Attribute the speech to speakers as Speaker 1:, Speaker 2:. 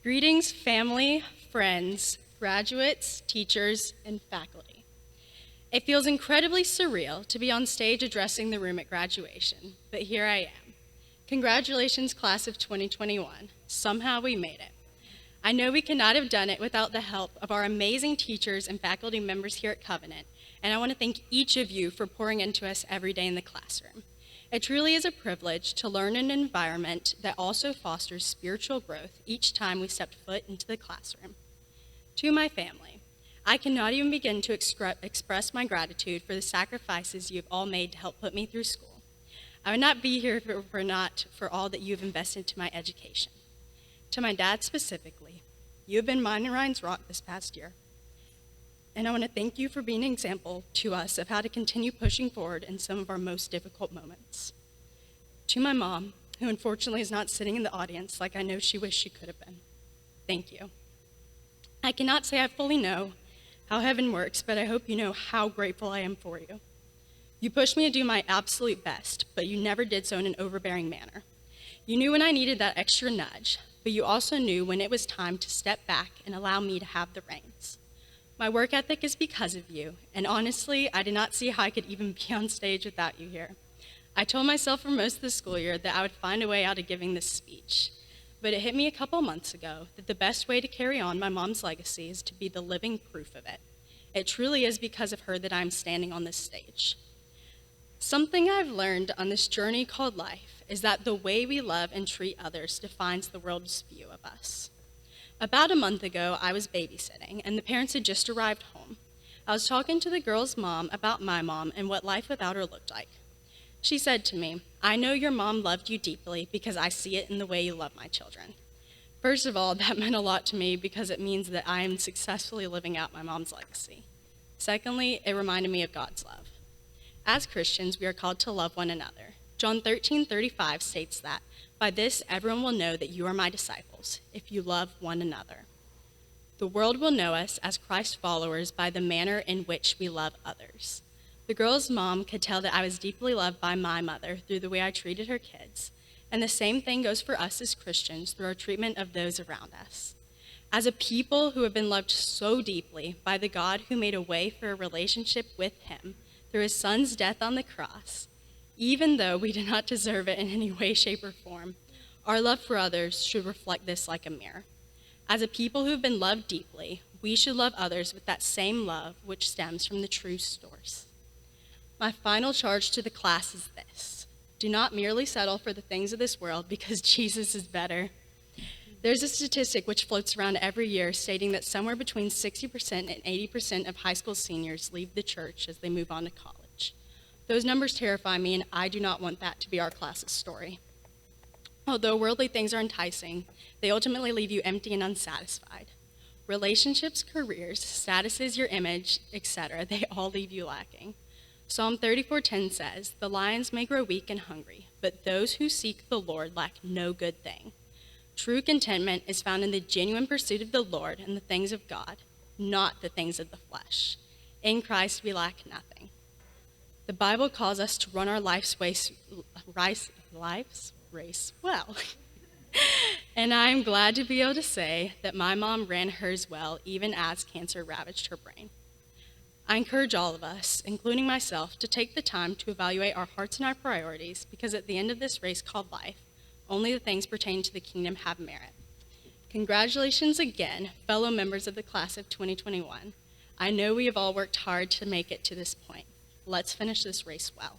Speaker 1: Greetings, family, friends, graduates, teachers, and faculty. It feels incredibly surreal to be on stage addressing the room at graduation, but here I am. Congratulations, class of 2021. Somehow we made it. I know we could not have done it without the help of our amazing teachers and faculty members here at Covenant, and I want to thank each of you for pouring into us every day in the classroom. It truly is a privilege to learn in an environment that also fosters spiritual growth each time we step foot into the classroom. To my family, I cannot even begin to express my gratitude for the sacrifices you have all made to help put me through school. I would not be here if it were not for all that you have invested into my education. To my dad specifically, you have been mine and Ryan's rock this past year. And I want to thank you for being an example to us of how to continue pushing forward in some of our most difficult moments. To my mom, who unfortunately is not sitting in the audience like I know she wished she could have been, thank you. I cannot say I fully know how heaven works, but I hope you know how grateful I am for you. You pushed me to do my absolute best, but you never did so in an overbearing manner. You knew when I needed that extra nudge, but you also knew when it was time to step back and allow me to have the reins. My work ethic is because of you, and honestly, I did not see how I could even be on stage without you here. I told myself for most of the school year that I would find a way out of giving this speech, but it hit me a couple months ago that the best way to carry on my mom's legacy is to be the living proof of it. It truly is because of her that I'm standing on this stage. Something I've learned on this journey called life is that the way we love and treat others defines the world's view of us. About a month ago, I was babysitting, and the parents had just arrived home. I was talking to the girl's mom about my mom and what life without her looked like. She said to me, "I know your mom loved you deeply because I see it in the way you love my children." First of all, that meant a lot to me because it means that I am successfully living out my mom's legacy. Secondly, it reminded me of God's love. As Christians, we are called to love one another. John 13:35 states that, "By this everyone will know that you are my disciples, if you love one another." The world will know us as Christ followers by the manner in which we love others. The girl's mom could tell that I was deeply loved by my mother through the way I treated her kids, and the same thing goes for us as Christians through our treatment of those around us. As a people who have been loved so deeply by the God who made a way for a relationship with him through his son's death on the cross, even though we did not deserve it in any way, shape, or form, our love for others should reflect this like a mirror. As a people who have been loved deeply, we should love others with that same love which stems from the true source. My final charge to the class is this: do not merely settle for the things of this world because Jesus is better. There's a statistic which floats around every year stating that somewhere between 60% and 80% of high school seniors leave the church as they move on to college. Those numbers terrify me, and I do not want that to be our class's story. Although worldly things are enticing, they ultimately leave you empty and unsatisfied. Relationships, careers, statuses, your image, etc., they all leave you lacking. Psalm 34:10 says, "The lions may grow weak and hungry, but those who seek the Lord lack no good thing." True contentment is found in the genuine pursuit of the Lord and the things of God, not the things of the flesh. In Christ, we lack nothing. The Bible calls us to run our life's race well. And I'm glad to be able to say that my mom ran hers well, even as cancer ravaged her brain. I encourage all of us, including myself, to take the time to evaluate our hearts and our priorities, because at the end of this race called life, only the things pertaining to the kingdom have merit. Congratulations again, fellow members of the class of 2021. I know we have all worked hard to make it to this point. Let's finish this race well.